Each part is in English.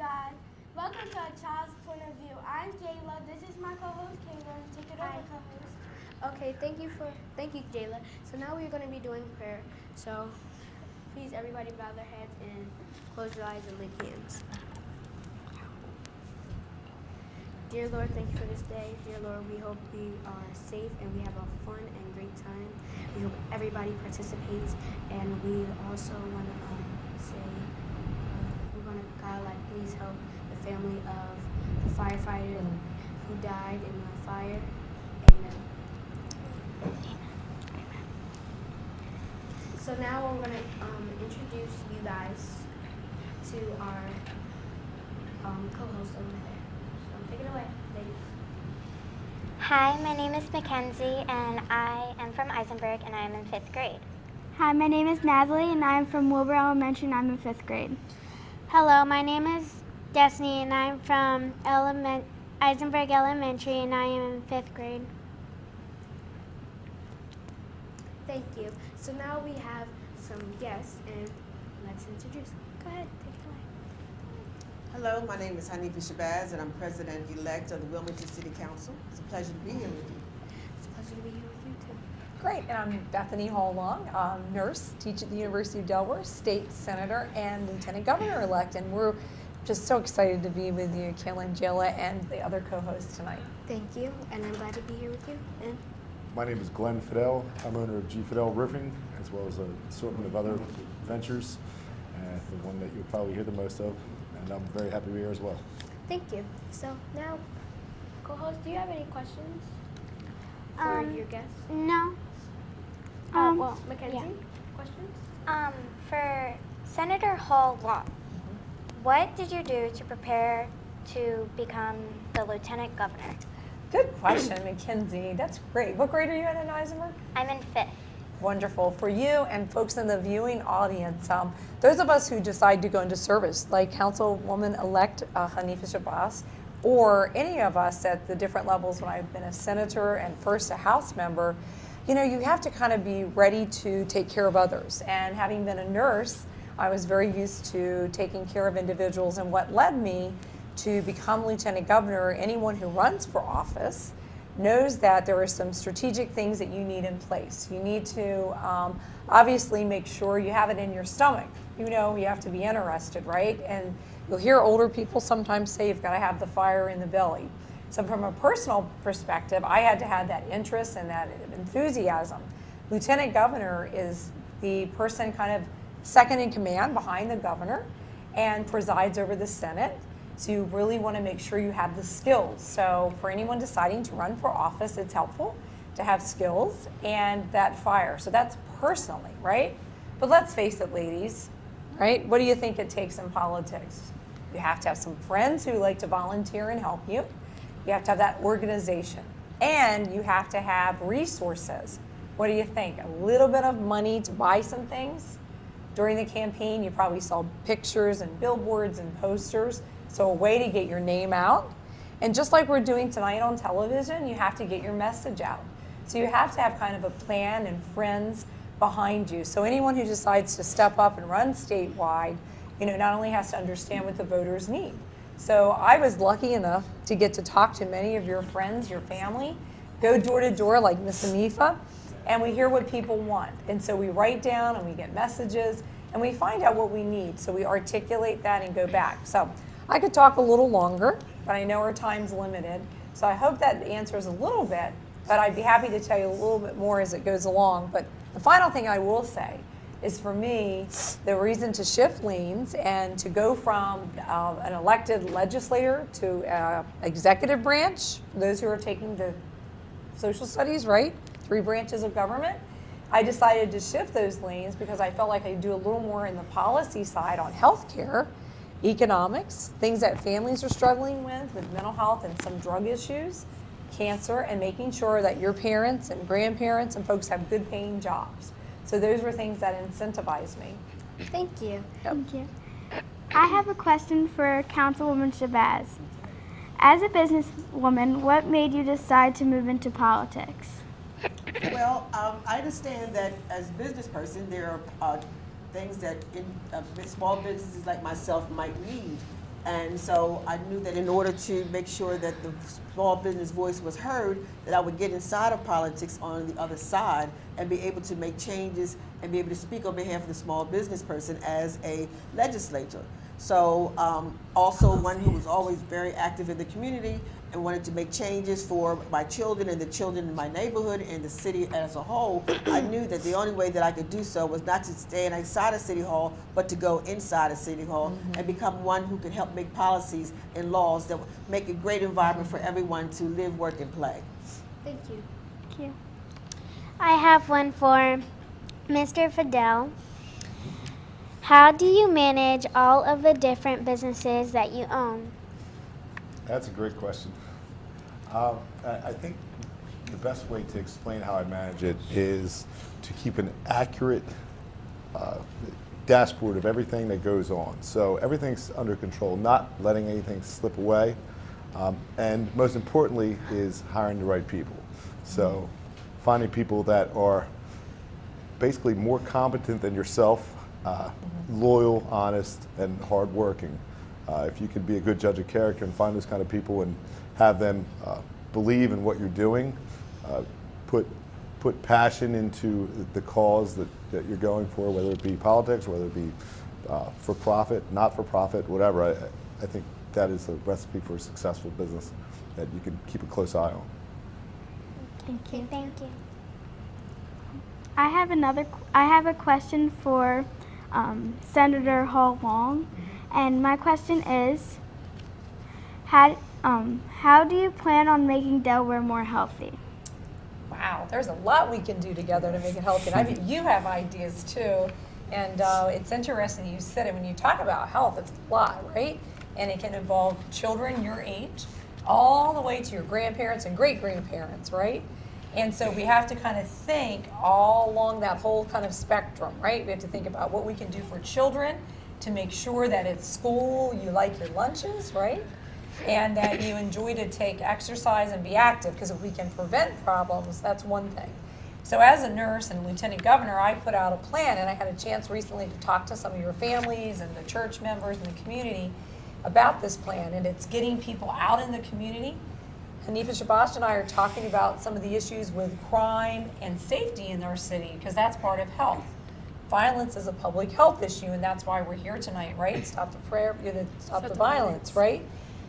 God. Welcome to A Child's Point of View. I'm Jayla. This is my co-host, Kayla. Take it over, co-host. Okay, thank you, Jayla. So now we're going to be doing prayer. So please, everybody, bow their heads and close your eyes and link hands. Dear Lord, thank you for this day. Dear Lord, we hope we are safe and we have a fun and great time. We hope everybody participates, and we also want to say, we're going to, God, please help the family of the firefighter who died in the fire. Amen. So now we're going to introduce you guys to our co-host over there. So take it away, ladies. Hi, my name is Mackenzie, and I am from Eisenberg, and I am in 5th grade. Hi, my name is Natalie, and I'm from Wilbur Elementary, and I'm in 5th grade. Hello, my name is Destiny, and I'm from Eisenberg Elementary, and I am in 5th grade. Thank you. So now we have some guests, and let's introduce them. Go ahead, take it away. Hello, my name is Stvpc December, and I'm President-elect of the Wilmington City Council. It's a pleasure to be here with you. It's a pleasure to be here with you, too. Great, and I'm Bethany Hall-Long, nurse, teach at the University of Delaware, state senator, and lieutenant governor-elect, and we're just so excited to be with you, Kayla and Jayla, and the other co-hosts tonight. Thank you, and I'm glad to be here with you. And my name is Glenn Fidel. I'm owner of G. Fidel Roofing, as well as an assortment of other ventures, the one that you'll probably hear the most of, and I'm very happy to be here as well. thank you. So now, co-host, do you have any questions for your guests? No. Mackenzie, yeah. questions? For Senator Hall-Long, what did you do to prepare to become the lieutenant governor? Good question, Mackenzie. That's great. What grade are you in Eisenberg? I'm in 5th. Wonderful. For you and folks in the viewing audience, those of us who decide to go into service, like Councilwoman-elect Hanifa Shabazz, or any of us at the different levels when I've been a senator and first a House member, you know, you have to kind of be ready to take care of others. And having been a nurse, I was very used to taking care of individuals, and what led me to become lieutenant governor. Anyone who runs for office knows that there are some strategic things that you need in place. You need to obviously make sure you have it in your stomach. You know, you have to be interested, right? And you'll hear older people sometimes say you've got to have the fire in the belly. So from a personal perspective, I had to have that interest and that enthusiasm. Lieutenant governor is the person kind of second in command behind the governor and presides over the Senate. So you really want to make sure you have the skills. So for anyone deciding to run for office, it's helpful to have skills and that fire. So that's personally, right? But let's face it, ladies, right? What do you think it takes in politics? You have to have some friends who like to volunteer and help you. You have to have that organization. And you have to have resources. What do you think? A little bit of money to buy some things? During the campaign, you probably saw pictures and billboards and posters. So a way to get your name out. And just like we're doing tonight on television, you have to get your message out. So you have to have kind of a plan and friends behind you. So anyone who decides to step up and run statewide, you know, not only has to understand what the voters need. So I was lucky enough to get to talk to many of your friends, your family, go door to door like Miss Hanifa, and we hear what people want. And so we write down and we get messages and we find out what we need. So we articulate that and go back. So I could talk a little longer, but I know our time's limited. So I hope that answers a little bit, but I'd be happy to tell you a little bit more as it goes along. But the final thing I will say is, for me, the reason to shift lanes and to go from an elected legislator to executive branch, those who are taking the social studies, right? 3 branches of government. I decided to shift those lanes because I felt like I could do a little more in the policy side on healthcare, economics, things that families are struggling with mental health and some drug issues, cancer, and making sure that your parents and grandparents and folks have good paying jobs. So those were things that incentivized me. Thank you. Yep. Thank you. I have a question for Councilwoman Shabazz. As a businesswoman, what made you decide to move into politics? Well, I understand that as a business person, there are things that small businesses like myself might need. And so I knew that in order to make sure that the small business voice was heard, that I would get inside of politics on the other side and be able to make changes and be able to speak on behalf of the small business person as a legislator. So also one who was always very active in the community and wanted to make changes for my children and the children in my neighborhood and the city as a whole. I knew that the only way that I could do so was not to stay outside of City Hall, but to go inside of City Hall and become one who could help make policies and laws that would make a great environment for everyone to live, work, and play. Thank you. Thank you. I have one for Mr. Fidel. How do you manage all of the different businesses that you own? That's a great question. I think the best way to explain how I manage it is to keep an accurate dashboard of everything that goes on. So everything's under control, not letting anything slip away. And most importantly is hiring the right people. So finding people that are basically more competent than yourself, loyal, honest, and hardworking. If you can be a good judge of character and find those kind of people and have them believe in what you're doing, put passion into the cause that you're going for, whether it be politics, whether it be for profit, not for profit, whatever. I think that is a recipe for a successful business that you can keep a close eye on. Thank you. Thank you. I have a question for Senator Hall Long, and my question is, how do you plan on making Delaware more healthy? Wow, there's a lot we can do together to make it healthy. And I mean, you have ideas too, and it's interesting you said it. When you talk about health, it's a lot, right? And it can involve children your age, all the way to your grandparents and great-grandparents, right? And so we have to kind of think all along that whole kind of spectrum, right? We have to think about what we can do for children to make sure that at school you like your lunches, right? And that you enjoy to take exercise and be active, because if we can prevent problems, that's one thing. So as a nurse and lieutenant governor, I put out a plan, and I had a chance recently to talk to some of your families and the church members and the community about this plan, and it's getting people out in the community. Hanifa Shabazz and I are talking about some of the issues with crime and safety in our city, because that's part of health. Violence is a public health issue, and that's why we're here tonight, right? Stop the violence, right?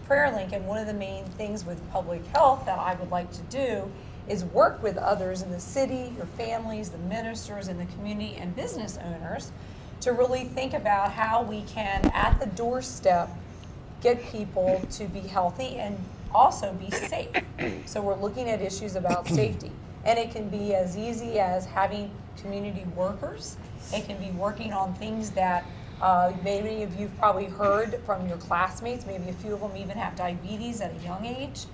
Prayer Link, and one of the main things with public health that I would like to do is work with others in the city, your families, the ministers in the community, and business owners to really think about how we can, at the doorstep, get people to be healthy and also be safe. So we're looking at issues about safety. And it can be as easy as having community workers. It can be working on things that many of you've probably heard from your classmates. Maybe a few of them even have diabetes at a young age.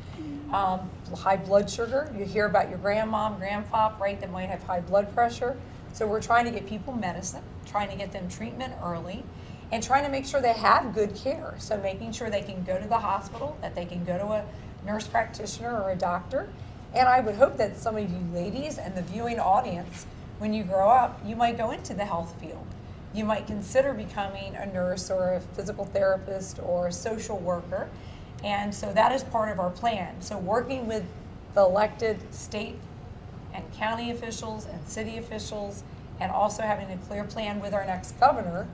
High blood sugar. You hear about your grandmom, grandpop, right, that might have high blood pressure. So we're trying to get people medicine, trying to get them treatment early, and trying to make sure they have good care. So making sure they can go to the hospital, that they can go to a nurse practitioner or a doctor. And I would hope that some of you ladies and the viewing audience, when you grow up, you might go into the health field. You might consider becoming a nurse or a physical therapist or a social worker. And so that is part of our plan. So working with the elected state and county officials and city officials, and also having a clear plan with our next governor,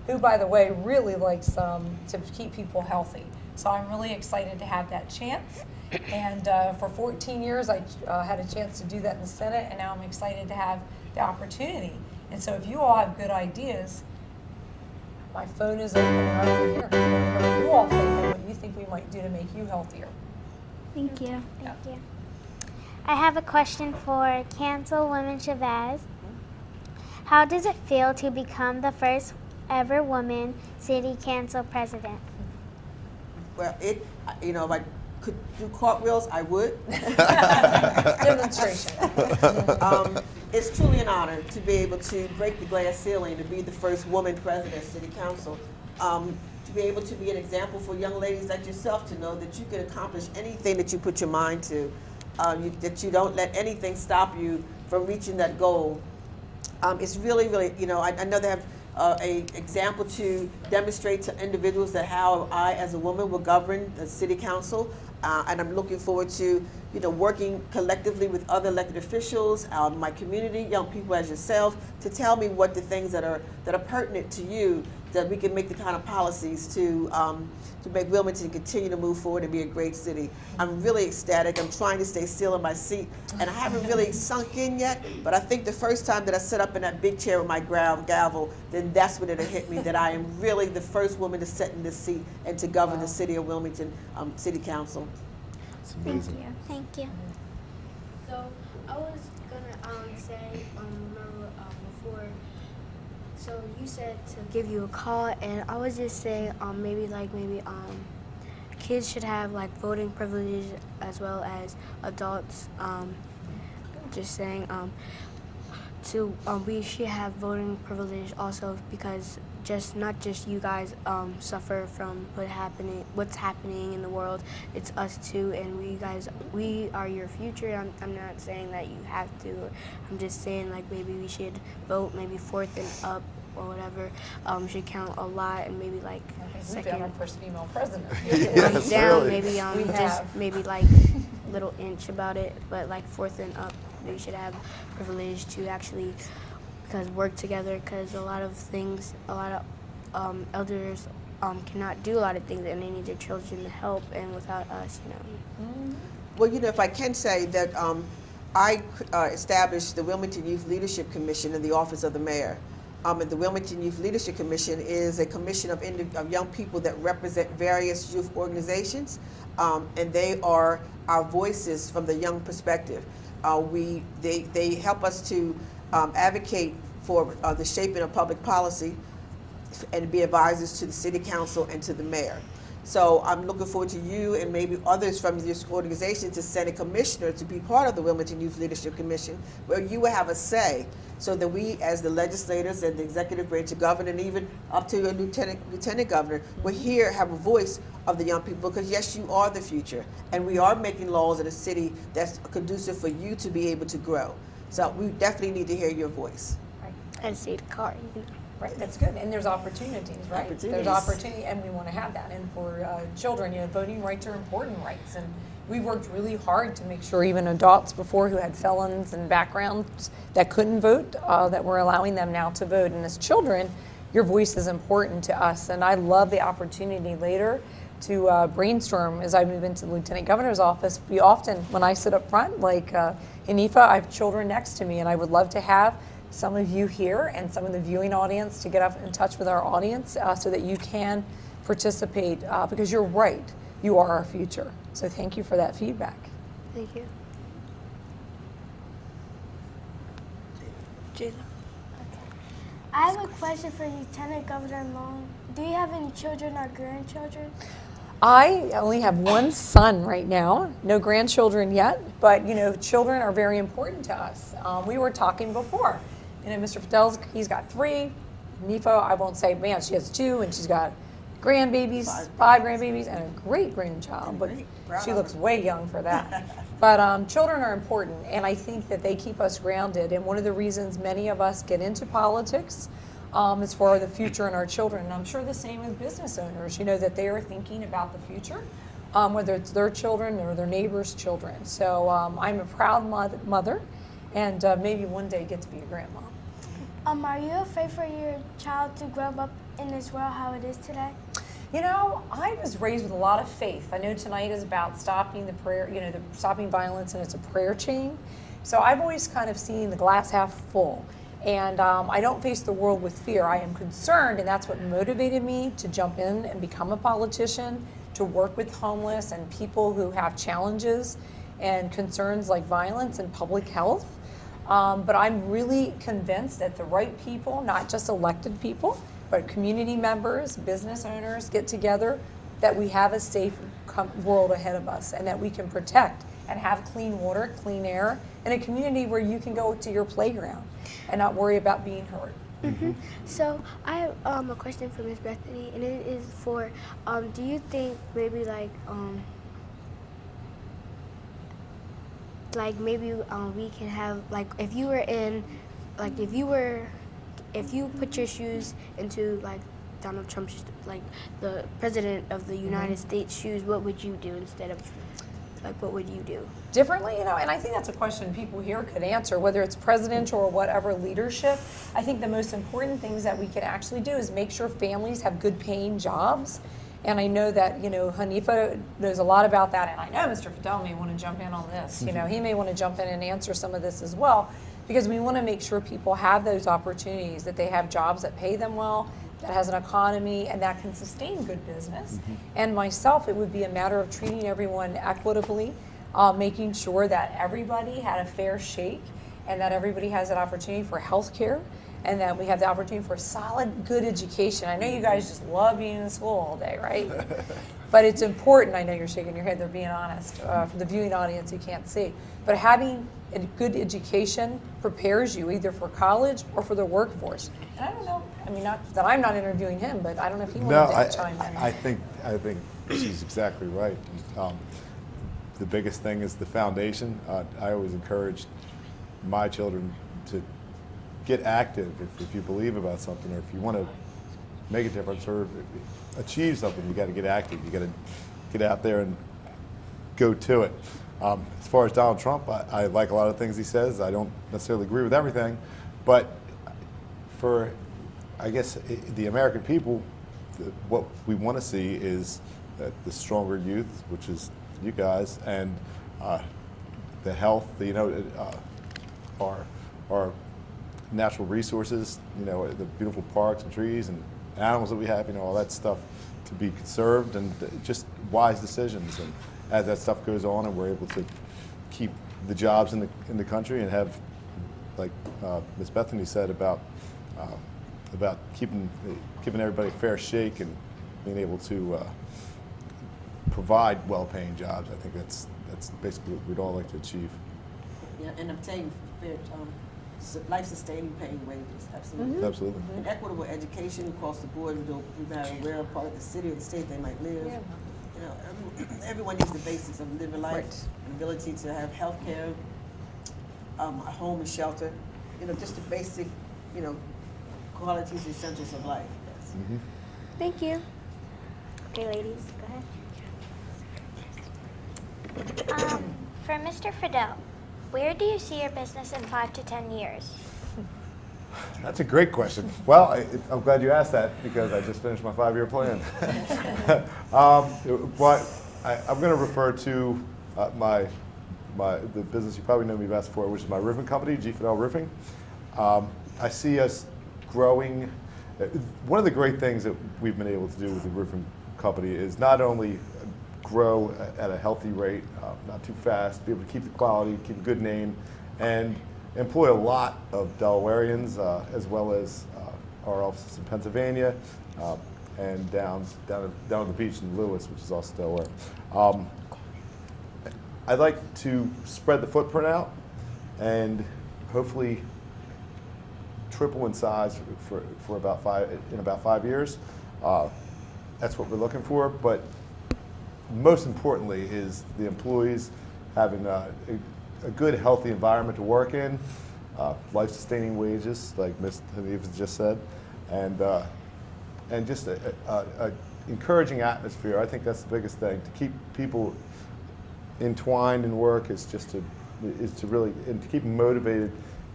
who, by the way, really likes to keep people healthy. So I'm really excited to have that chance. And for 14 years, I had a chance to do that in the Senate, and now I'm excited to have the opportunity. And so if you all have good ideas, my phone is open right over here. What you all think and what you think we might do to make you healthier. Thank you. Thank you. I have a question for Councilwoman Shabazz. How does it feel to become the first ever woman city council president? Well, if I could do cartwheels, I would. Demonstration. It's truly an honor to be able to break the glass ceiling, to be the first woman president of City Council, to be able to be an example for young ladies like yourself to know that you can accomplish anything that you put your mind to, that you don't let anything stop you from reaching that goal. It's really, really, I know they have a example to demonstrate to individuals that how I, as a woman, will govern the city council. And I'm looking forward to, working collectively with other elected officials, my community, young people as yourself, to tell me what the things that are pertinent to you, that we can make the kind of policies to make Wilmington continue to move forward and be a great city. I'm really ecstatic. I'm trying to stay still in my seat, and I haven't really sunk in yet, but I think the first time that I sit up in that big chair with my gavel, then that's when it'll hit me that I am really the first woman to sit in this seat and to govern the city of Wilmington City Council. It's amazing. Thank you. So I was gonna say, remember before, so you said to give you a call, and I was just saying maybe kids should have like voting privilege as well as adults. Just saying we should have voting privilege also, because not just you guys suffer from what's happening in the world. It's us too, and we are your future. I'm not saying that you have to. I'm just saying like maybe we should vote maybe fourth and up or whatever. Should count a lot, and maybe like We've got our first female president. Yes, down really. maybe We just have. maybe like little inch about it, but like fourth and up, we should have privilege to actually work together, because a lot of elders cannot do a lot of things, and they need their children to help, and without us, Well, if I can say that I established the Wilmington Youth Leadership Commission in the office of the mayor. And the Wilmington Youth Leadership Commission is a commission of young people that represent various youth organizations, and they are our voices from the young perspective. They help us to advocate for the shaping of public policy and be advisors to the city council and to the mayor. So I'm looking forward to you and maybe others from this organization to send a commissioner to be part of the Wilmington Youth Leadership Commission, where you will have a say, so that we, as the legislators and the executive branch of government, and even up to a lieutenant governor, will here have a voice of the young people, because yes, you are the future, and we are making laws in a city that's conducive for you to be able to grow. So we definitely need to hear your voice. and see the car. Right, that's good, and there's opportunities, right? Opportunities. There's opportunity, and we want to have that. And for children, voting rights are important rights, and we worked really hard to make sure even adults before who had felons and backgrounds that couldn't vote, that we're allowing them now to vote. And as children, your voice is important to us, and I love the opportunity later to brainstorm as I move into the Lieutenant Governor's office. We often, when I sit up front, like Hanifa, I have children next to me, and I would love to have some of you here and some of the viewing audience to get up in touch with our audience so that you can participate, because you're right, you are our future. So thank you for that feedback. Thank you. Jayla. I have a question for Lieutenant Governor Long. Do you have any children or grandchildren? I only have one son right now, no grandchildren yet, but children are very important to us. We were talking before, Mr. Fidel, he's got 3. Nifo, I won't say, man, she has 2, and she's got grandbabies, 5 grandbabies, and a great grandchild, but she looks way young for that. But children are important, and I think that they keep us grounded, and one of the reasons many of us get into politics is for the future and our children. And I'm sure the same with business owners, that they are thinking about the future, whether it's their children or their neighbors' children. So I'm a proud mother, and maybe one day get to be a grandma. Are you afraid for your child to grow up in this world how it is today? I was raised with a lot of faith. I know tonight is about stopping the prayer, stopping violence, and it's a prayer chain. So I've always kind of seen the glass half full. And I don't face the world with fear. I am concerned, and that's what motivated me to jump in and become a politician, to work with homeless and people who have challenges and concerns like violence and public health. But I'm really convinced that the right people, not just elected people, but community members, business owners get together, that we have a safe world ahead of us, and that we can protect and have clean water, clean air, in a community where you can go to your playground and not worry about being hurt. Mm-hmm. So I have a question for Ms. Bethany, and it is for, do you think maybe maybe we can have, if you were if you put your shoes into like Donald Trump's, like the president of the United States shoes, what would you do instead of, like, what would you do? Differently, and I think that's a question people here could answer, whether it's presidential or whatever leadership. I think the most important things that we can actually do is make sure families have good paying jobs. And I know that, Hanifa knows a lot about that, and I know Mr. Fidel may want to jump in on this. He may want to jump in and answer some of this as well, because we want to make sure people have those opportunities, that they have jobs that pay them well, that has an economy, and that can sustain good business. And myself, it would be a matter of treating everyone equitably, making sure that everybody had a fair shake, and that everybody has an opportunity for health care, and that we have the opportunity for solid, good education. I know you guys just love being in school all day, right? But it's important. I know you're shaking your head, they're being honest. For the viewing audience, you can't see. But having a good education prepares you either for college or for the workforce. And I don't know, not that I'm not interviewing him, but I don't know if he wanted to chime in. I think she's exactly right. The biggest thing is the foundation. I always encourage my children to get active if you believe about something, or if you want to make a difference or achieve something, you got to get active. You got to get out there and go to it. As far as Donald Trump, I like a lot of things he says. I don't necessarily agree with everything, but for, I guess, the American people, what we want to see is the stronger youth, which is you guys, and the health, our natural resources, the beautiful parks and trees and animals that we have, all that stuff to be conserved, and just wise decisions. And as that stuff goes on and we're able to keep the jobs in the country and have, like Ms. Bethany said, about giving everybody a fair shake and being able to provide well-paying jobs, I think that's basically what we'd all like to achieve. Yeah, and obtain fair, life-sustaining paying wages, absolutely. Absolutely. And equitable education across the board, no matter where part of the city or the state they might live. Yeah. Everyone needs the basics of living life, and ability to have health care, a home and shelter, just the basic, qualities and essentials of life. Yes. Thank you. Okay, ladies, go ahead. For Mr. Fidel, where do you see your business in 5 to 10 years? That's a great question. Well, I'm glad you asked that, because I just finished my 5-year plan. But I'm going to refer to the business you probably know me best for, which is my roofing company, G. Fidel Roofing. I see us growing. One of the great things that we've been able to do with the roofing company is not only grow at a healthy rate, not too fast, be able to keep the quality, keep a good name, and employ a lot of Delawareans, as well as our offices in Pennsylvania, and down at the beach in Lewis, which is also Delaware. I'd like to spread the footprint out and hopefully triple in size for about 5 years. That's what we're looking for, but most importantly is the employees having a good, healthy environment to work in, life-sustaining wages, like Ms. Hanifa just said, and just a encouraging atmosphere. I think that's the biggest thing. To keep people entwined in work is to really, and to keep them motivated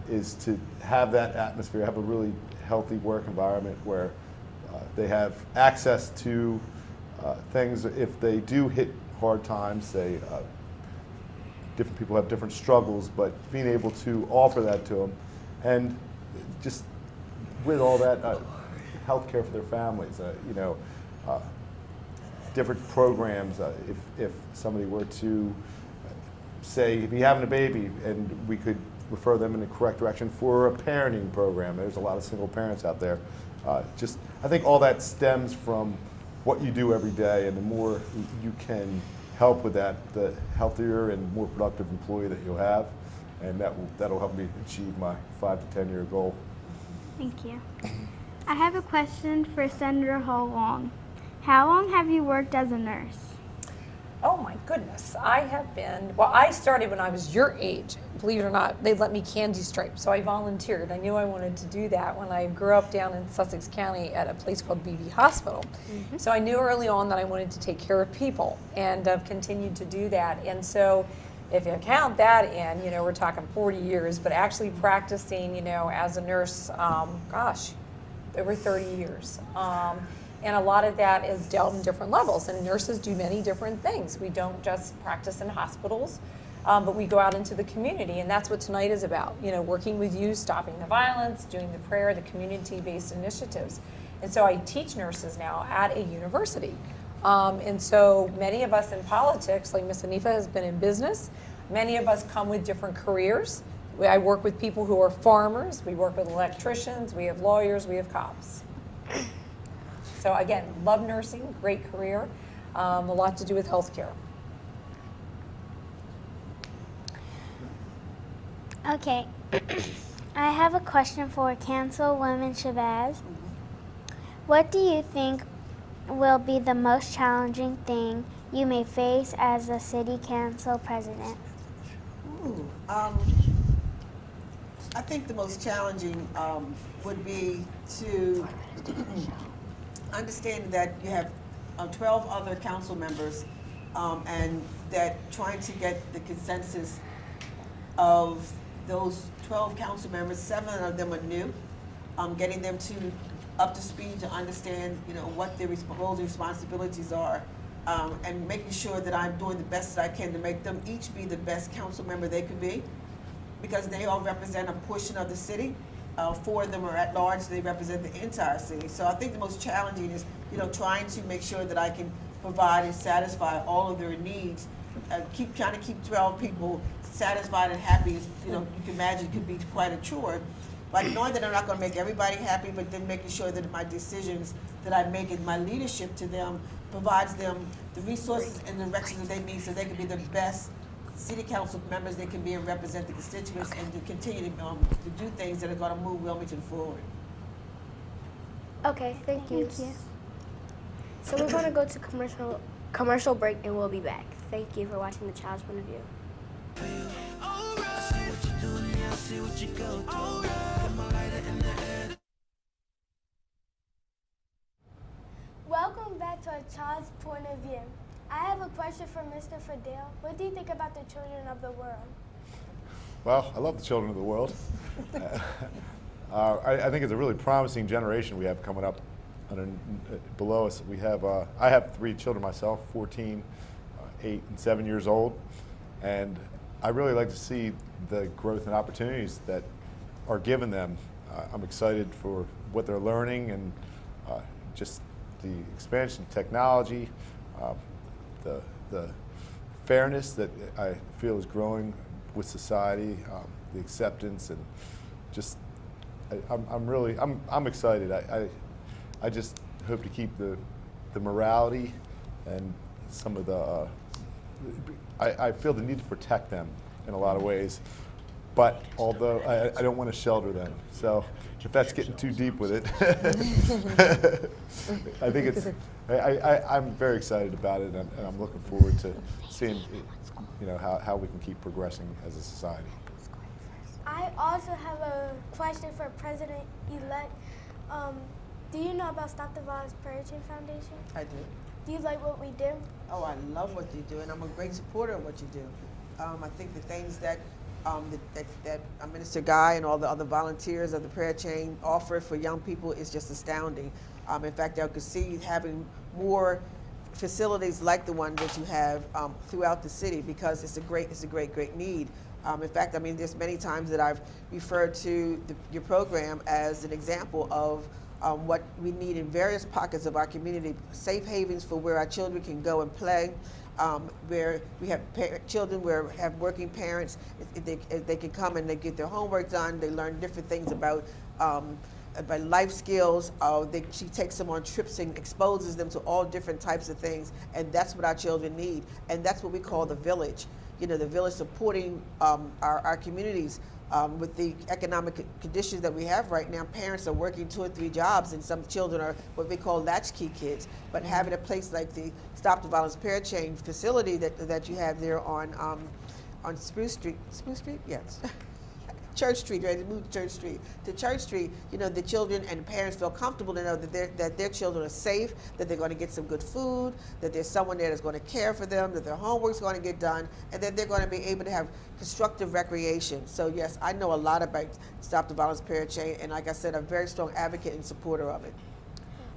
is to have that atmosphere, have a really healthy work environment where they have access to things. If they do hit hard times, say different people have different struggles, but being able to offer that to them, and just with all that health care for their families, different programs. If somebody were to say be having a baby, and we could refer them in the correct direction for a parenting program. There's a lot of single parents out there. I think all that stems from what you do every day, and the more you can help with that, the healthier and more productive employee that you'll have, and that'll help me achieve my 5 to 10 year goal. Thank you. I have a question for Senator Hall Long. How long have you worked as a nurse? Oh my goodness, I have been, well, I started when I was your age. Believe it or not, they let me candy stripe, so I volunteered. I knew I wanted to do that when I grew up down in Sussex County at a place called BB Hospital. So I knew early on that I wanted to take care of people, and I've continued to do that. And so if you count that in, we're talking 40 years, but actually practicing, as a nurse, gosh, over 30 years. And a lot of that is dealt in different levels, and nurses do many different things. We don't just practice in hospitals, but we go out into the community, and that's what tonight is about, working with you, stopping the violence, doing the prayer, the community-based initiatives. And so I teach nurses now at a university. And so many of us in politics, like Miss Anifa has been in business, many of us come with different careers. I work with people who are farmers, we work with electricians, we have lawyers, we have cops. So again, love nursing, great career, a lot to do with healthcare. Okay, I have a question for Councilwoman Shabazz. What do you think will be the most challenging thing you may face as the City Council President? I think the most challenging would be to understand that you have 12 other council members and that trying to get the consensus of those 12 council members, 7 of them are new, getting them up to speed to understand, what their roles and responsibilities are, and making sure that I'm doing the best that I can to make them each be the best council member they could be, because they all represent a portion of the city. 4 of them are at large, they represent the entire city. So I think the most challenging is, trying to make sure that I can provide and satisfy all of their needs. Trying to keep 12 people satisfied and happy is, you can imagine could be quite a chore. But knowing that I'm not going to make everybody happy, but then making sure that my decisions that I make in my leadership to them provides them the resources and directions that they need so they can be the best city council members they can be and represent the constituents and to continue to do things that are going to move Wilmington forward. Okay, thank you. So we're going to go to commercial break, and we'll be back. Thank you for watching The Child's Point of View. Welcome back to A Child's Point of View. I have a question for Mr. Fidel. What do you think about the children of the world? Well, I love the children of the world. I think it's a really promising generation we have coming up below us. I have 3 children myself, 14, 8, and 7 years old, and I really like to see the growth and opportunities that are given them. I'm excited for what they're learning and just the expansion of technology, the fairness that I feel is growing with society, the acceptance, and just I'm excited. I just hope to keep the morality and some of the I feel the need to protect them in a lot of ways, but although I don't want to shelter them. So if that's getting too deep with it, I think I'm very excited about it, and I'm looking forward to seeing how we can keep progressing as a society. I also have a question for President-elect. Do you know about Stop the Violence Prayer Chain Foundation? I do. Do you like what we do? Oh, I love what you do, and I'm a great supporter of what you do. I think the things that Minister Guy and all the other volunteers of the prayer chain offer for young people is just astounding. In fact, I could see having more facilities like the one that you have throughout the city, because it's a great need. In fact, there's many times that I've referred to your program as an example of what we need in various pockets of our community, safe havens for where our children can go and play, where we have children where have working parents, they can come and they get their homework done, they learn different things about life skills. She takes them on trips and exposes them to all different types of things, and that's what our children need, and that's what we call the village. The village supporting our communities with the economic conditions that we have right now, parents are working 2 or 3 jobs, and some children are what we call latchkey kids. But having a place like the Stop the Violence Parent Chain facility that you have there on Spruce Street, yes. Church Street, right? They moved to Church Street. To Church Street, you know, the children and parents feel comfortable to know that their children are safe, that they're going to get some good food, that there's someone there that's going to care for them, that their homework's going to get done, and that they're going to be able to have constructive recreation. So yes, I know a lot about Stop the Violence Parent Chain, and like I said, I'm a very strong advocate and supporter of it.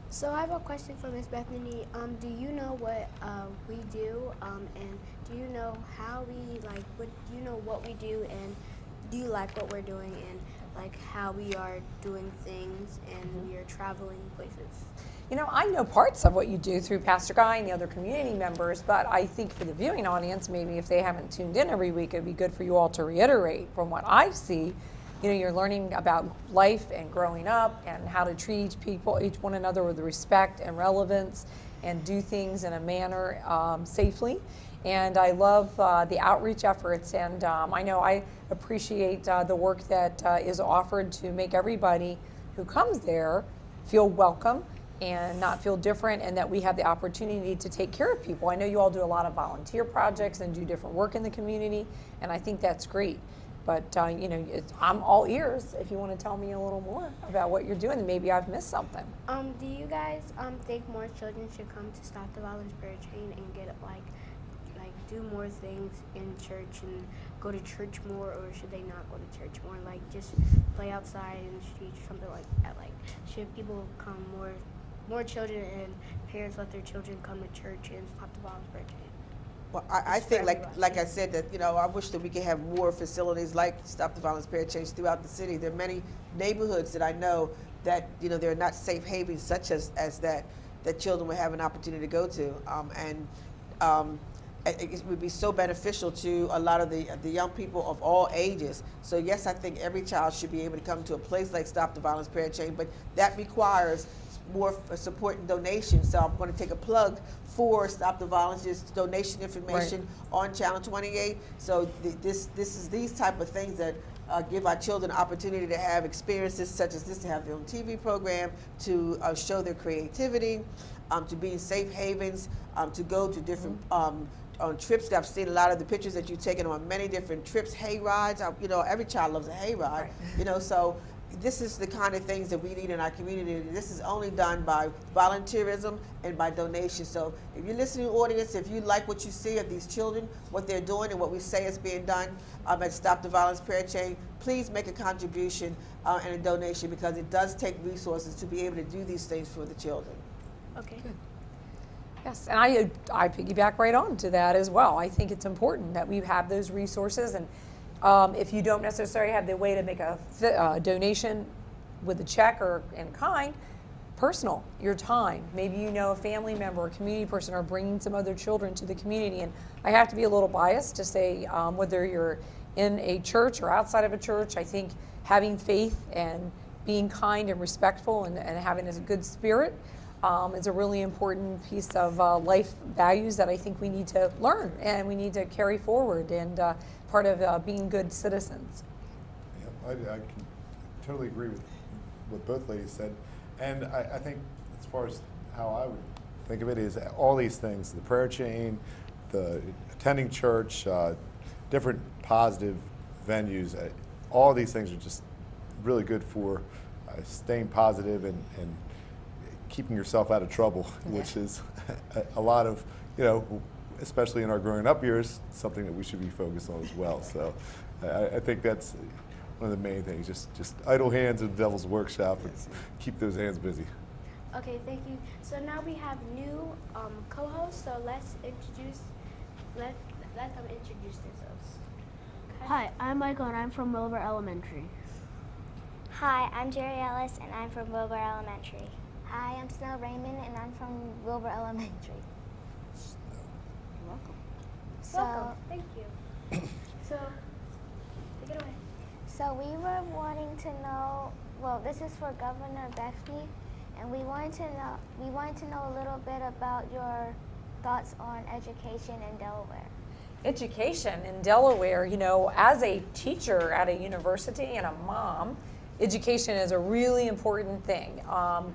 So I have a question for Ms. Bethany. Do you know what we do, and do you know how we do you know what we do, and do you like what we're doing, and like how we are doing things, and we are traveling places? You know, I know parts of what you do through Pastor Guy and the other community members, but I think for the viewing audience, maybe if they haven't tuned in every week, it'd be good for you all to reiterate from what I see. You know, you're learning about life and growing up and how to treat each one another with respect and relevance, and do things in a manner safely. And I love the outreach efforts, and I know I appreciate the work that is offered to make everybody who comes there feel welcome and not feel different, and that we have the opportunity to take care of people. I know you all do a lot of volunteer projects and do different work in the community, and I think that's great. But you know, I'm all ears if you want to tell me a little more about what you're doing, and maybe I've missed something. Do you guys think more children should come to Stop the Violence Parent Chain and get like do more things in church and go to church more, or should they not go to church more? Like just play outside in the streets, something like that. Like should people come more children, and parents let their children come to church and Stop the Violence Parent Chain? Well, I think, like I said, that, you know, I wish that we could have more facilities like Stop the Violence Parent Chain throughout the city. There are many neighborhoods that I know that, you know, they're not safe havens such as that children would have an opportunity to go to, it would be so beneficial to a lot of the young people of all ages. So yes, I think every child should be able to come to a place like Stop the Violence Parent Chain, but that requires more support and donations. So I'm going to take a plug for Stop the Violence. There's donation information on Channel 28. So this is these type of things that give our children an opportunity to have experiences such as this, to have their own TV program, to show their creativity, to be in safe havens, to go to different on trips. I've seen a lot of the pictures that you've taken on many different trips, hay rides. You know, every child loves a hay ride. You know, so this is the kind of things that we need in our community. This is only done by volunteerism and by donation. So if you're listening, audience, if you like what you see of these children, what they're doing and what we say is being done at Stop the Violence Parent Chain, please make a contribution and a donation, because it does take resources to be able to do these things for the children. Okay. Good. Yes, and I piggyback right on to that as well. I think it's important that we have those resources, and if you don't necessarily have the way to make a donation with a check or in kind, personal, your time. Maybe you know a family member or community person are bringing some other children to the community. And I have to be a little biased to say whether you're in a church or outside of a church, I think having faith and being kind and respectful and having a good spirit is a really important piece of life values that I think we need to learn and we need to carry forward, and part of being good citizens. Yeah, I can totally agree with what both ladies said. And I think as far as how I would think of it is all these things, the prayer chain, the attending church, different positive venues, all these things are just really good for staying positive and keeping yourself out of trouble, which is a lot of, you know, especially in our growing up years, something that we should be focused on as well. So I think that's one of the main things, just idle hands in the devil's workshop, and keep those hands busy. Okay, thank you. So now we have new co-hosts, so let them introduce themselves. Okay. Hi, I'm Michael and I'm from Wilbur Elementary. Hi, I'm Jerry Ellis and I'm from Wilbur Elementary. Hi, I'm Snow Raymond and I'm from Wilbur Elementary. You're welcome. Welcome. Thank you. So, take it away. So we were wanting to know, well, this is for Governor Bethany, and we wanted to know a little bit about your thoughts on education in Delaware. education in Delaware, you know, as a teacher at a university and a mom, education is a really important thing.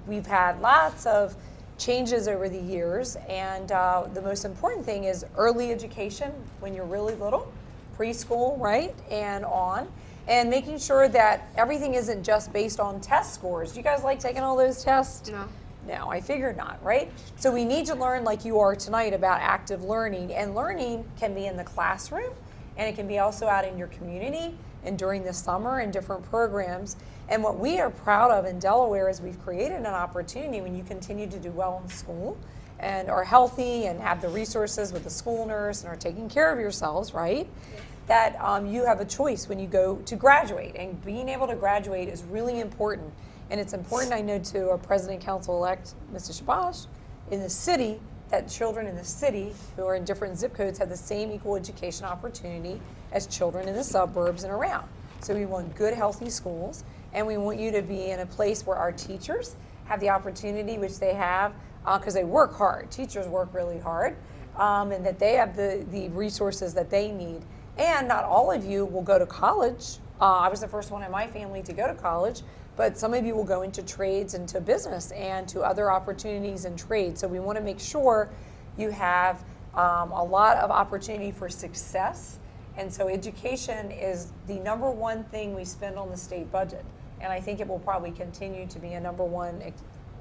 We've had lots of changes over the years, and the most important thing is early education when you're really little, preschool, right, and on, and making sure that everything isn't just based on test scores. Do you guys like taking all those tests? No. No, I figured not, right? So we need to learn like you are tonight about active learning, and learning can be in the classroom, and it can be also out in your community and during the summer and different programs. And what we are proud of in Delaware is we've created an opportunity when you continue to do well in school and are healthy and have the resources with the school nurse and are taking care of yourselves, right? Yes. That you have a choice when you go to graduate, and being able to graduate is really important. And it's important, I know, to our President Council-elect, Mr. Shabash, in the city, that children in the city who are in different zip codes have the same equal education opportunity as children in the suburbs and around. So we want good, healthy schools, and we want you to be in a place where our teachers have the opportunity, which they have, because they work hard. Teachers work really hard, and that they have the resources that they need. And not all of you will go to college. I was the first one in my family to go to college, but some of you will go into trades, into business, and to other opportunities in trade. So we want to make sure you have a lot of opportunity for success. And so education is the #1 thing we spend on the state budget. And I think it will probably continue to be a #1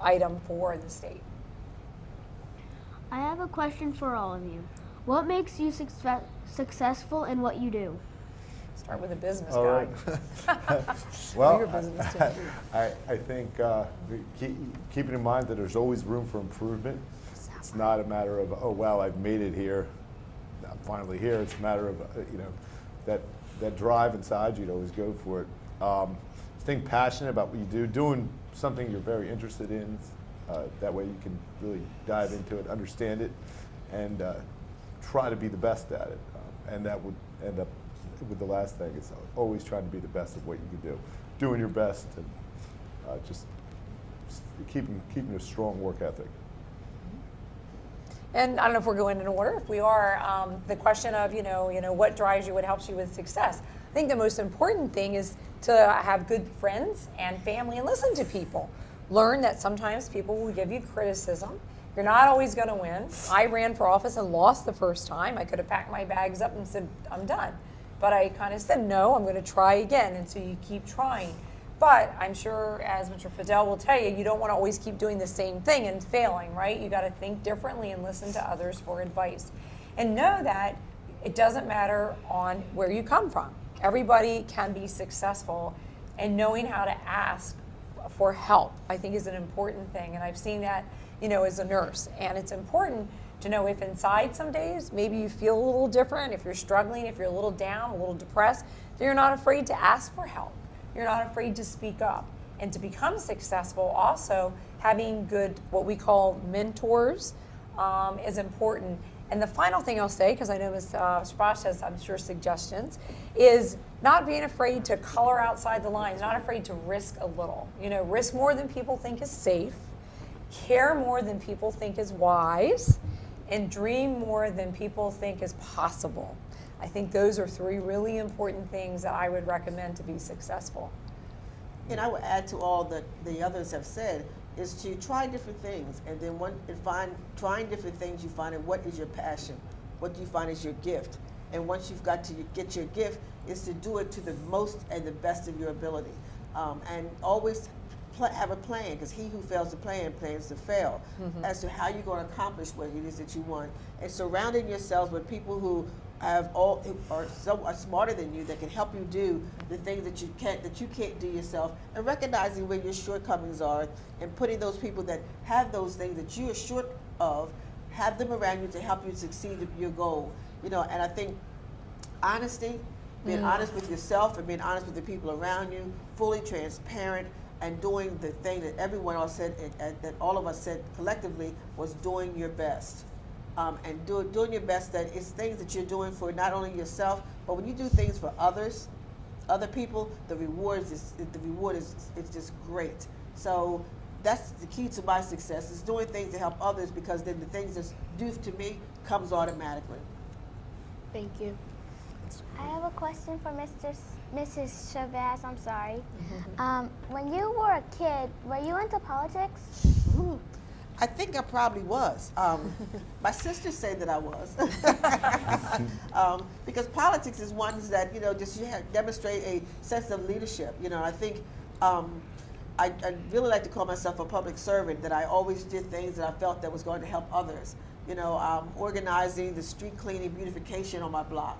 item for the state. I have a question for all of you. What makes you successful in what you do? Start with a business All guy. right. Well, You're a business too. I think keeping in mind that there's always room for improvement. It's not a matter of, oh, wow, I've made it here. I'm finally here. It's a matter of, that drive inside you to always go for it. Staying passionate about what you do, doing something you're very interested in. That way you can really dive into it, understand it, and try to be the best at it. And that would end up with the last thing. It's always trying to be the best at what you can do. Doing your best and just keeping a strong work ethic. And I don't know if we're going in order. If we are, the question of, what drives you, what helps you with success. I think the most important thing is to have good friends and family and listen to people. Learn that sometimes people will give you criticism. You're not always going to win. I ran for office and lost the first time. I could have packed my bags up and said, I'm done. But I kind of said, no, I'm going to try again. And so you keep trying. But I'm sure, as Mr. Fidel will tell you, you don't want to always keep doing the same thing and failing, right? You got to think differently and listen to others for advice. And know that it doesn't matter on where you come from. Everybody can be successful, and knowing how to ask for help, I think, is an important thing. And I've seen that, as a nurse. And it's important to know if inside some days, maybe you feel a little different, if you're struggling, if you're a little down, a little depressed, that you're not afraid to ask for help. You're not afraid to speak up. And to become successful, also having good, what we call mentors, is important. And the final thing I'll say, because I know Ms. Spash has, I'm sure, suggestions, is not being afraid to color outside the lines, not afraid to risk a little. Risk more than people think is safe, care more than people think is wise, and dream more than people think is possible. I think those are 3 really important things that I would recommend to be successful. And I would add to all that the others have said, is to try different things, and then trying different things, you find out what is your passion, what do you find is your gift, and once you've got to get your gift, is to do it to the most and the best of your ability, and always have a plan, because he who fails to plan plans to fail, as to how you're going to accomplish what it is that you want, and surrounding yourselves with people who are smarter than you, that can help you do the things that you can't do yourself, and recognizing where your shortcomings are, and putting those people that have those things that you are short of, have them around you to help you succeed with your goal. And I think honesty, being honest with yourself and being honest with the people around you, fully transparent, and doing the thing that everyone else said, and that all of us said collectively, was doing your best. And doing your best, that it's things that you're doing for not only yourself, but when you do things for other people, the reward is just great. So that's the key to my success, is doing things to help others, because then the things that's due to me comes automatically. Thank you. I have a question for Mrs. Chavez. I'm sorry. When you were a kid, were you into politics? Ooh, I think I probably was. My sisters say that I was. Because politics is ones that, just demonstrate a sense of leadership. I think I really like to call myself a public servant, that I always did things that I felt that was going to help others. Organizing the street cleaning beautification on my block.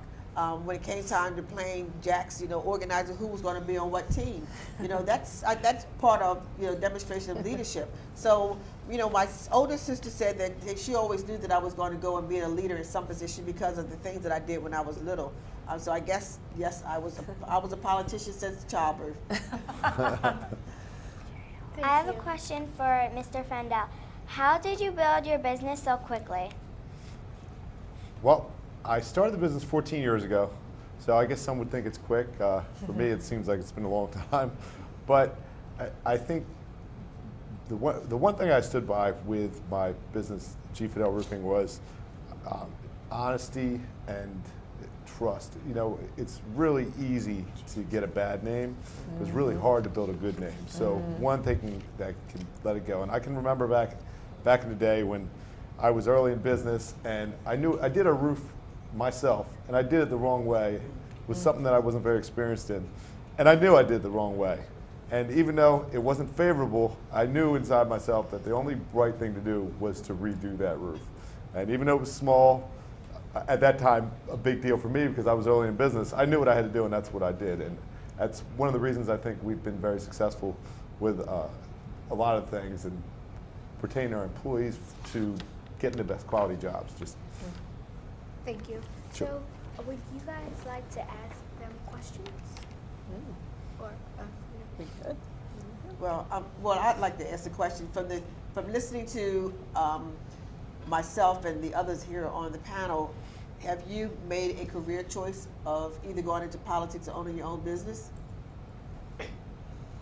When it came time to playing jacks, organizing who was going to be on what team. That's part of demonstration of leadership. So, my older sister said that she always knew that I was going to go and be a leader in some position because of the things that I did when I was little. So I guess yes, I was a politician since childbirth. I have a question for Mr. Fendel. How did you build your business so quickly? Well, I started the business 14 years ago, so I guess some would think it's quick. For me, it seems like it's been a long time. But I think the one thing I stood by with my business, G. Fidel Roofing, was honesty and trust. It's really easy to get a bad name. It's really hard to build a good name. So one thing that can let it go. And I can remember back in the day when I was early in business, and I did a roof myself, and I did it the wrong way. It was something that I wasn't very experienced in, and I knew I did it the wrong way. And even though it wasn't favorable, I knew inside myself that the only right thing to do was to redo that roof. And even though it was small, at that time, a big deal for me because I was early in business, I knew what I had to do, and that's what I did. And that's one of the reasons I think we've been very successful with a lot of things and retaining our employees to getting the best quality jobs. Thank you. Sure. So, would you guys like to ask them questions? Or, We could. Well, I'd like to ask a question from listening to myself and the others here on the panel. Have you made a career choice of either going into politics or owning your own business?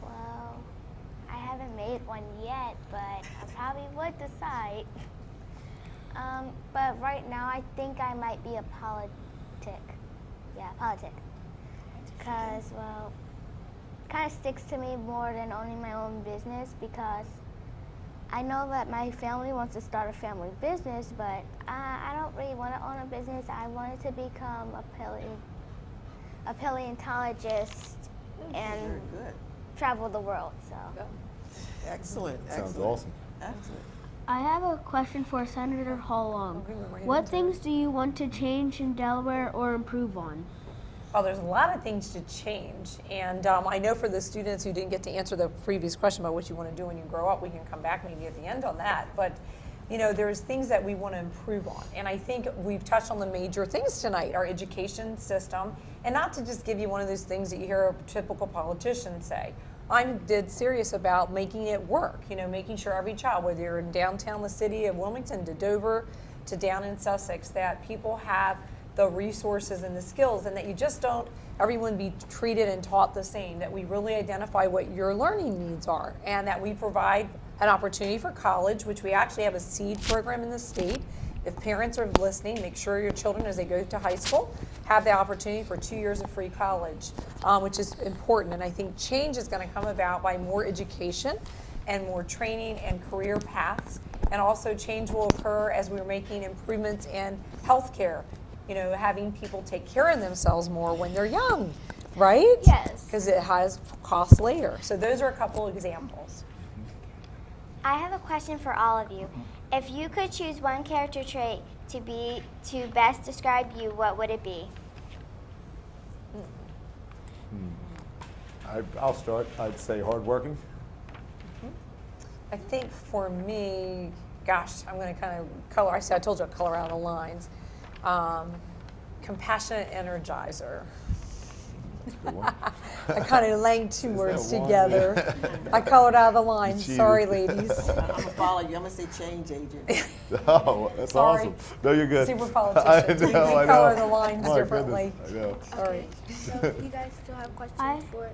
Well, I haven't made one yet, but I probably would decide. But right now, I think I might be a politic. Yeah, politic. Because, well, it kind of sticks to me more than owning my own business, because I know that my family wants to start a family business, but I don't really want to own a business. I wanted to become a paleontologist and Very good. travel the world. So. Excellent. Sounds excellent. awesome. Excellent. I have a question for Senator Hall Long. Okay, we're right What into things do you want to change in Delaware or improve on? Well, there's a lot of things to change, and I know for the students who didn't get to answer the previous question about what you want to do when you grow up, we can come back maybe at the end on that. But there's things that we want to improve on, and I think we've touched on the major things tonight: our education system, and not to just give you one of those things that you hear a typical politician say. I'm dead serious about making it work. Making sure every child, whether you're in downtown the city of Wilmington to Dover to down in Sussex, that people have the resources and the skills, and that you just don't everyone be treated and taught the same, that we really identify what your learning needs are, and that we provide an opportunity for college, which we actually have a seed program in the state. If parents are listening, make sure your children, as they go to high school, have the opportunity for 2 years of free college, which is important. And I think change is going to come about by more education and more training and career paths. And also change will occur as we're making improvements in healthcare. Having people take care of themselves more when they're young, right? Yes. Because it has costs later. So those are a couple examples. I have a question for all of you. If you could choose one character trait to best describe you, what would it be? I'll start. I'd say hardworking. I think for me, gosh, I'm going to kind of color. I told you I'd color out the lines. Compassionate energizer. That's a good one. I kind of lanked two Is words that one? together. I colored out the lines. cheated. Sorry, ladies. I'm going to follow you. I'm going to say change agent. Oh, that's Sorry. awesome. No, you're good. Super I politicians. We know, I color know. the lines My differently. goodness, I know. Sorry. so you guys still have questions for?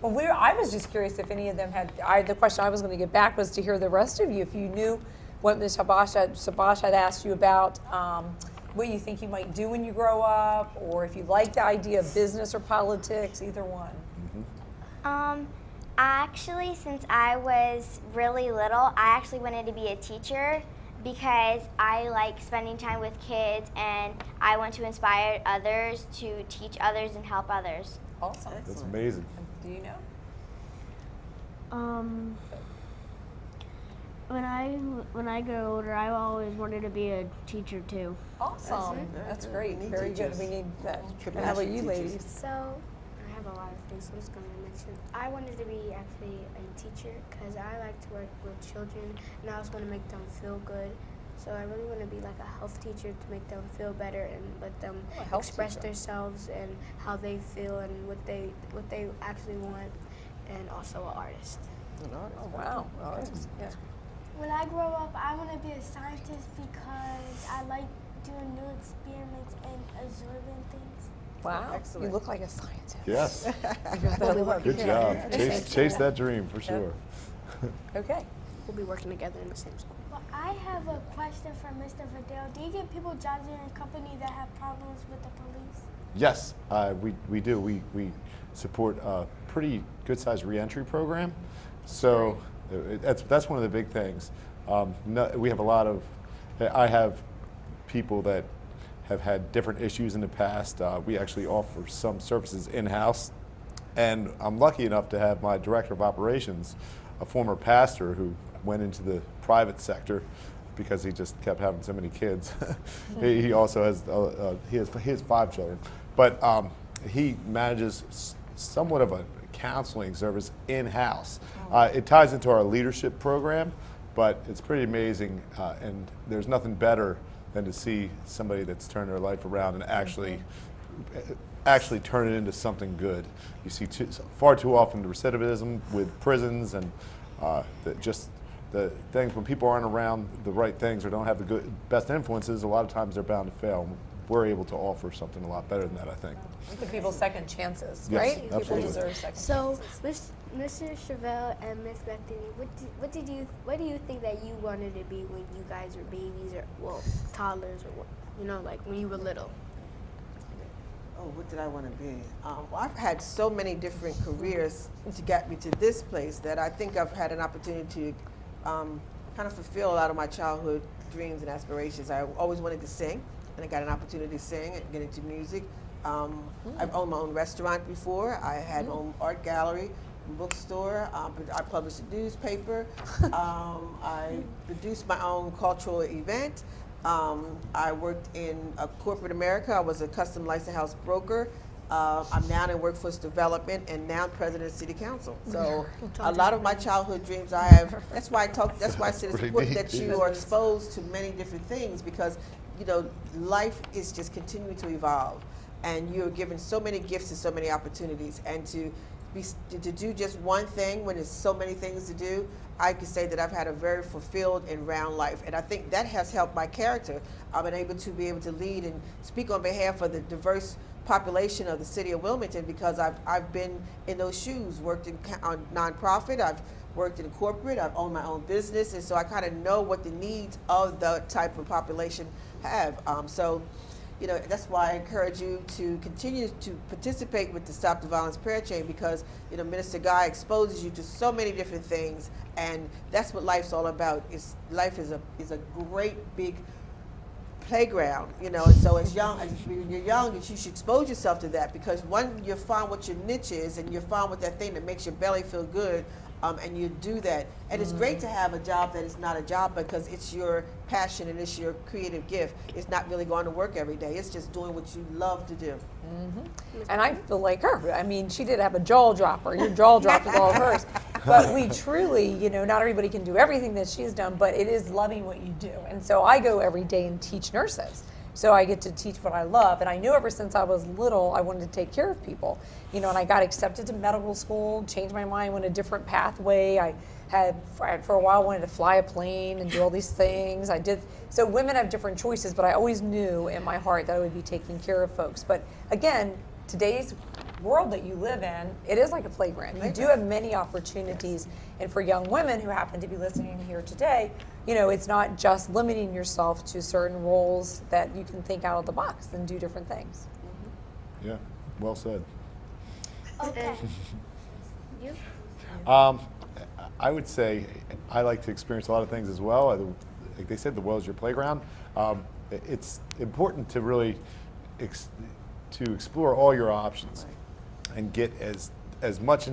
Well, I was just curious if any of them had. The question I was going to get back was to hear the rest of you, if you knew what Ms. Sabash had asked you about what you think you might do when you grow up, or if you like the idea of business or politics, either one. Actually, since I was really little, I actually wanted to be a teacher because I like spending time with kids and I want to inspire others to teach others and help others. Awesome. That's amazing. Do you know? When I grow older, I always wanted to be a teacher too. Awesome. That's great. We need Very good. teachers. We need that. Compassionate How about you, teachers. ladies? So I have a lot of things. I'm just going to mention. I wanted to be actually a teacher because I like to work with children, and I also want to make them feel good. So I really want to be like a health teacher to make them feel better and let them express themselves and how they feel and what they actually want, and also an artist. Oh, wow. Artist. Yeah. When I grow up, I want to be a scientist because I like doing new experiments and observing things. Wow. Excellent. You look like a scientist. Yes. Good Yeah. job. Chase that dream for sure. Okay. We'll be working together in the same school. Well, I have a question for Mr. Vidal. Do you get people jobs in your company that have problems with the police? Yes, we do. We support a pretty good-sized reentry program. So that's one of the big things. We have a lot of. I have people that have had different issues in the past. We actually offer some services in-house, and I'm lucky enough to have my director of operations, a former pastor who went into the private sector because he just kept having so many kids. He also has he has 5 children, but he manages somewhat of a counseling service in-house. It ties into our leadership program, but it's pretty amazing, and there's nothing better than to see somebody that's turned their life around and actually turn it into something good. You see far too often the recidivism with prisons and the things when people aren't around the right things or don't have the best influences, a lot of times they're bound to fail. We're able to offer something a lot better than that, I think. Give people second chances, Yes, right? absolutely. People deserve second So, chances. Mr. Chevelle and Miss Bethany, what do you think that you wanted to be when you guys were babies or toddlers or like when you were little? Oh, what did I want to be? Well, I've had so many different careers to get me to this place that I think I've had an opportunity to kind of fulfill a lot of my childhood dreams and aspirations. I always wanted to sing, and I got an opportunity to sing and get into music. I've owned my own restaurant before. I had my own art gallery, bookstore. I published a newspaper. I produced my own cultural event. I worked in corporate America. I was a custom license house broker. I'm now in workforce development and now president of city council. So a lot of my childhood dreams I have. That's why I said it's important that you are exposed to many different things because life is just continuing to evolve, and you're given so many gifts and so many opportunities, and to do just one thing when there's so many things to do, I could say that I've had a very fulfilled and round life, and I think that has helped my character. I've been able to lead and speak on behalf of the diverse population of the city of Wilmington because I've been in those shoes, worked in nonprofit, I've worked in corporate, I've owned my own business, and so I kind of know what the needs of the type of population have. That's why I encourage you to continue to participate with the Stop the Violence prayer chain because, Minister Guy exposes you to so many different things, and that's what life's all about. Life is a great big playground, and so as when you're young, you should expose yourself to that because when you find what your niche is and you find what that thing that makes your belly feel good, and you do that. And it's great to have a job that is not a job because it's your passion and it's your creative gift. It's not really going to work every day. It's just doing what you love to do. And I feel like her. I mean, she did have a jaw dropper. Your jaw dropped with all of hers. But we truly, not everybody can do everything that she's done, but it is loving what you do. And so I go every day and teach nurses. So I get to teach what I love. And I knew ever since I was little, I wanted to take care of people. And I got accepted to medical school, changed my mind, went a different pathway. I had for a while wanted to fly a plane and do all these things. I did. So women have different choices, but I always knew in my heart that I would be taking care of folks. But again, today's world that you live in, it is like a playground. You do have many opportunities. And for young women who happen to be listening here today, it's not just limiting yourself to certain roles, that you can think out of the box and do different things. Yeah, well said. Okay. You? I would say I like to experience a lot of things as well. Like they said, the world's your playground. It's important to really to explore all your options and get as much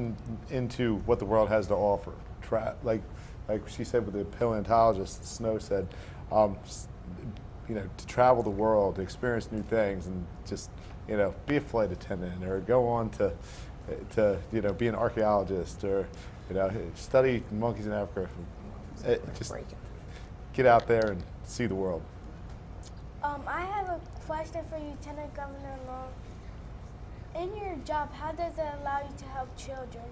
into what the world has to offer. Like she said with the paleontologist, Snow said, to travel the world, to experience new things, and just be a flight attendant or go on to be an archaeologist or study monkeys in Africa. Just get out there and see the world. I have a question for Lieutenant Governor Long. In your job, how does it allow you to help children?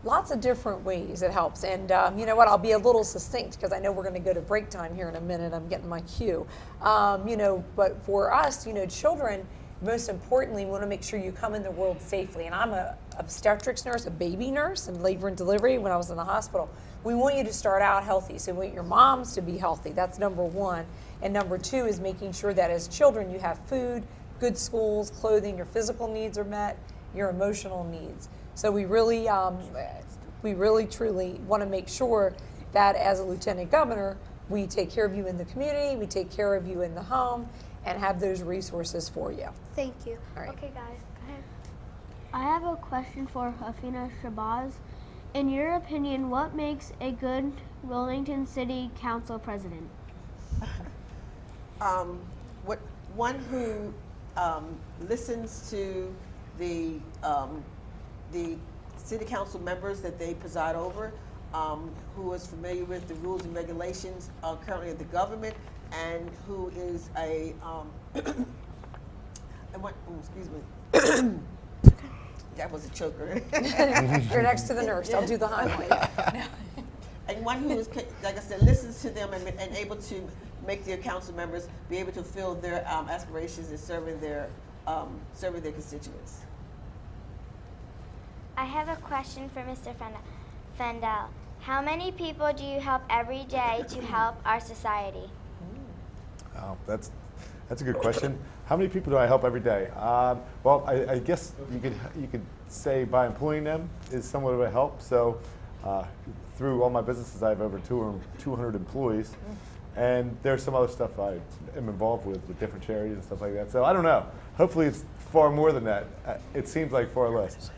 Lots of different ways it helps. And you know what, I'll be a little succinct because I know we're going to go to break time here in a minute. I'm getting my cue. But for us, children, most importantly, we want to make sure you come in the world safely. And I'm a obstetrics nurse, a baby nurse in labor and delivery when I was in the hospital. We want you to start out healthy. So we want your moms to be healthy. That's number one. And number two is making sure that as children you have food, good schools, clothing, your physical needs are met, your emotional needs. So we really truly want to make sure that as a lieutenant governor, we take care of you in the community, we take care of you in the home, and have those resources for you. Thank you. All right. Okay, guys, go ahead. I have a question for Hafina Shabazz. In your opinion, what makes a good Wilmington City Council president? One who listens to the city council members that they preside over, who is familiar with the rules and regulations currently of the government, and who is excuse me. That was a choker. You're next to the nurse. I'll do the highlight. And one who is, like I said, listens to them and able to make their council members be able to fulfill their aspirations in serving their constituents. I have a question for Mr. Fendel. How many people do you help every day to help our society? Oh, that's a good question. How many people do I help every day? Well, I guess you could say by employing them is somewhat of a help. So through all my businesses, I have over 200 employees. And there's some other stuff I am involved with different charities and stuff like that. So I don't know. Hopefully it's far more than that. It seems like far less. These are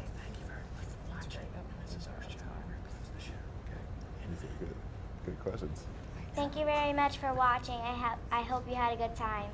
good questions. Thank you very much for watching. I hope you had a good time.